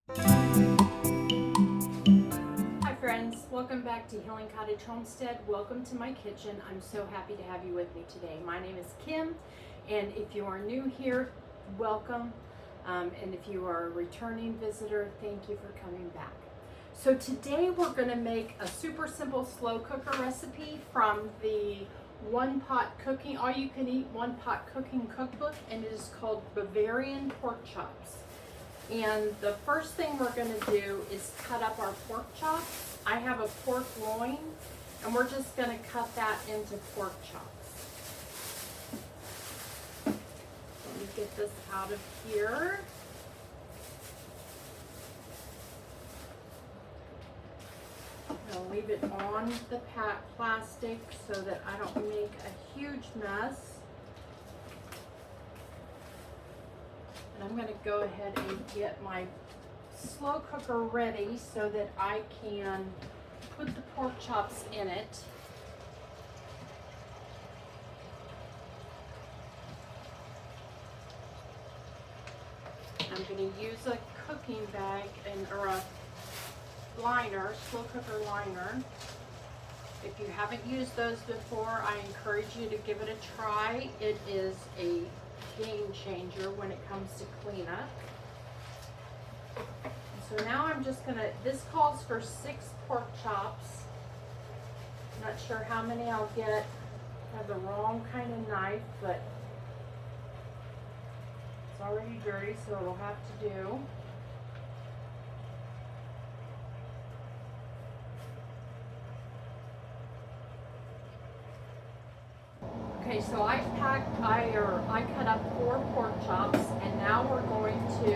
Hi friends, welcome back to Healing Cottage Homestead. Welcome to my kitchen. I'm so happy to have you with me today. My name is Kim, and if you are new here, welcome. And if you are a returning visitor, thank you for coming back. So today we're going to make a super simple slow cooker recipe from the One Pot Cooking, All You Can Eat One Pot Cooking Cookbook, and it is called Bavarian Pork Chops. And the first thing we're going to do is cut up our pork chops. I have a pork loin, and we're just going to cut that into pork chops. Let me get this out of here. I'll leave it on the plastic so that I don't make a huge mess. And I'm going to go ahead and get my slow cooker ready so that I can put the pork chops in it. I'm going to use a cooking bag or a liner, slow cooker liner. If you haven't used those before, I encourage you to give it a try. It is a game changer when it comes to cleanup. So now I'm just gonna, this calls for 6 pork chops. Not sure how many I'll get. I have the wrong kind of knife, but it's already dirty, so it'll have to do. Okay, so I cut up 4 pork chops, and now we're going to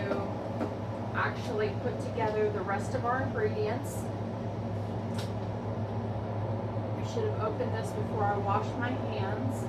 actually put together the rest of our ingredients. I should have opened this before I washed my hands.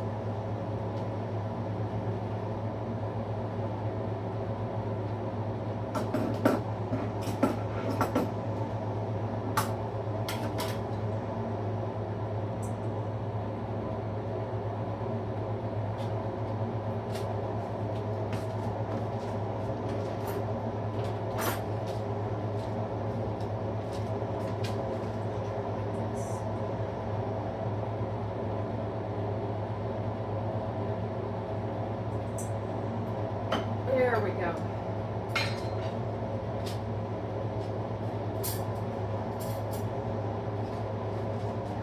There we go.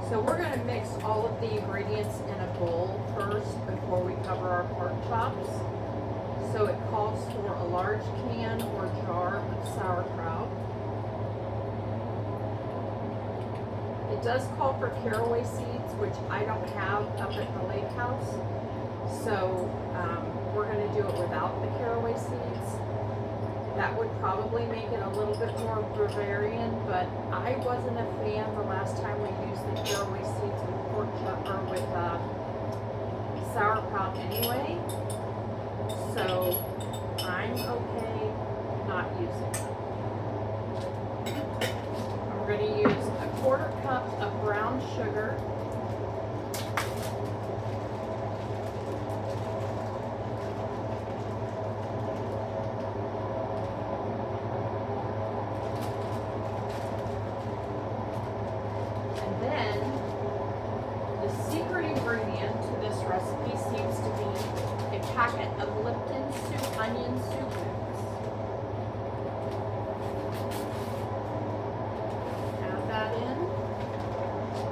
So we're going to mix all of the ingredients in a bowl first before we cover our pork chops. So it calls for a large can or jar of sauerkraut. It does call for caraway seeds, which I don't have up at the lake house. So we're going to do it without the caraway seeds. That would probably make it a little bit more Bavarian, but I wasn't a fan the last time we used the caraway seeds with pork chop or with sauerkraut anyway. So I'm okay not using it. I'm going to use a 1/4 cup of brown sugar. Recipe seems to be a packet of Lipton soup, onion soup mix. Add that in,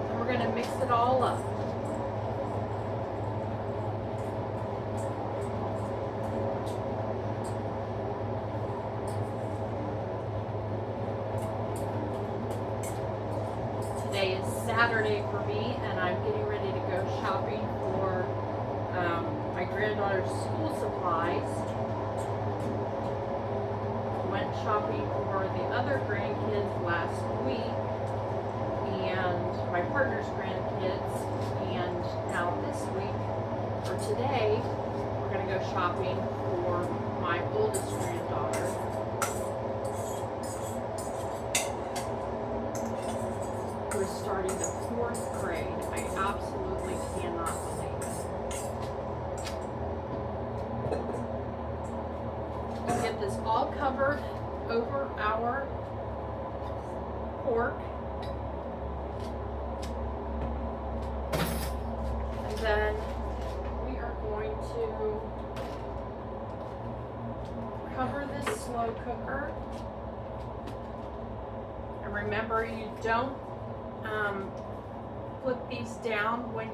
and we're going to mix it all up. Today is Saturday for me, and I'm getting ready to go shopping for my granddaughter's school supplies. Went shopping for the other grandkids last week, and my partner's grandkids, and now this week, or today, we're going to go shopping for my oldest granddaughter. Who is starting the 4th grade. I absolutely cannot believe it. To get this all covered over cover our pork. And then we are going to cover this slow cooker. And remember, you don't flip these down when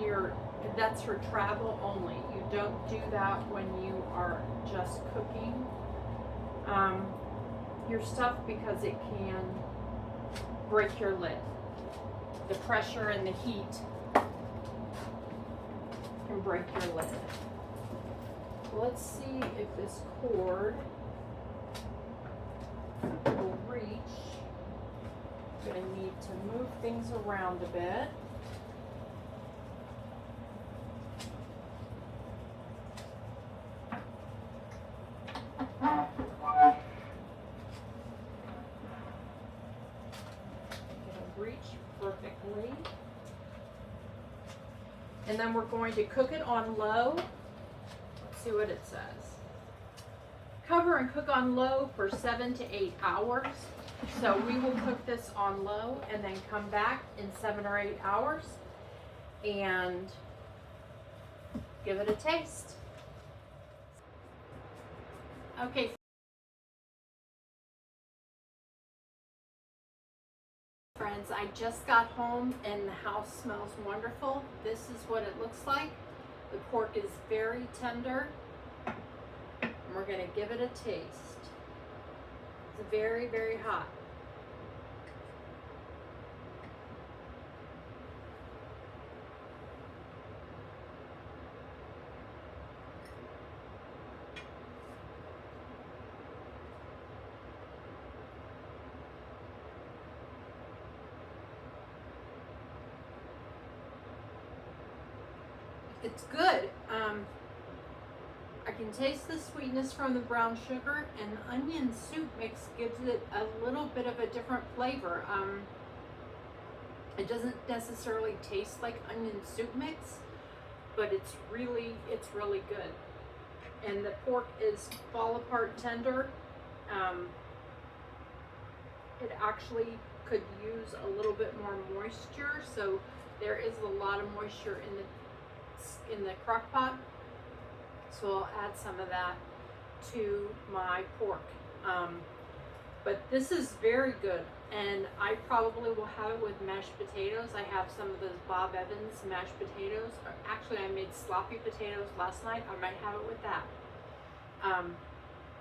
that's for travel only. You don't do that when you are just cooking your stuff, because it can break your lid. The pressure and the heat can break your lid. Let's see if this cord will reach. I'm going to need to move things around a bit. Reach perfectly. And then we're going to cook it on low. Let's see what it says. Cover and cook on low for 7 to 8 hours. So we will cook this on low and then come back in 7 or 8 hours and give it a taste. Okay. Friends, I just got home and the house smells wonderful. This is what it looks like. The pork is very tender. And we're going to give it a taste. It's very, very hot. It's good. I can taste the sweetness from the brown sugar, and the onion soup mix gives it a little bit of a different flavor. It doesn't necessarily taste like onion soup mix, but it's really good. And the pork is fall apart tender. It actually could use a little bit more moisture, so there is a lot of moisture in the crock pot, so I'll add some of that to my pork. But this is very good, and I probably will have it with mashed potatoes. I have some of those Bob Evans mashed potatoes. Actually, I made sloppy potatoes last night. I might have it with that.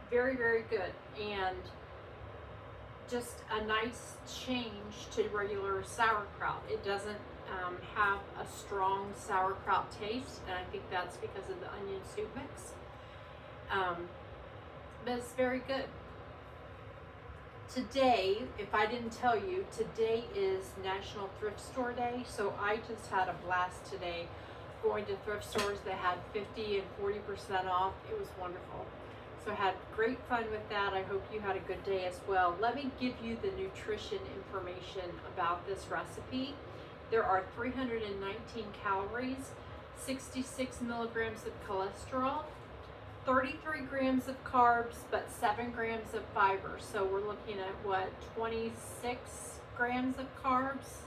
Very, very good, and just a nice change to regular sauerkraut. It doesn't have a strong sauerkraut taste, and I think that's because of the onion soup mix. But it's very good. Today, if I didn't tell you, today is National Thrift Store Day, so I just had a blast today going to thrift stores that had 50 and 40% off. It was wonderful. So I had great fun with that. I hope you had a good day as well. Let me give you the nutrition information about this recipe. There are 319 calories, 66 milligrams of cholesterol, 33 grams of carbs, but 7 grams of fiber. So we're looking at what, 26 grams of carbs?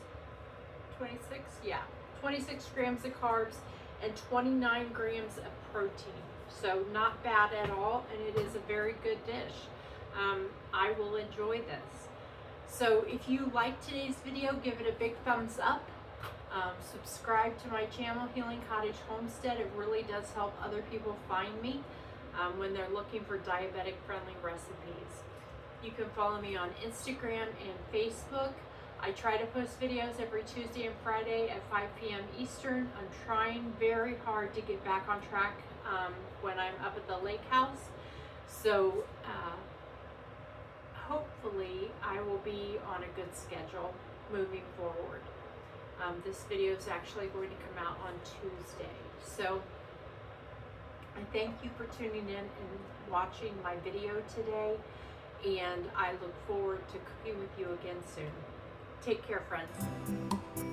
26? Yeah, 26 grams of carbs and 29 grams of protein. So not bad at all, and it is a very good dish. I will enjoy this. So if you liked today's video, give it a big thumbs up. Subscribe to my channel, Healing Cottage Homestead. It really does help other people find me when they're looking for diabetic friendly recipes. You can follow me on Instagram and Facebook. I try to post videos every Tuesday and Friday at 5 p.m. Eastern. I'm trying very hard to get back on track when I'm up at the lake house. So hopefully I will be on a good schedule moving forward. This video is actually going to come out on Tuesday. So I thank you for tuning in and watching my video today, and I look forward to cooking with you again soon. Take care, friends.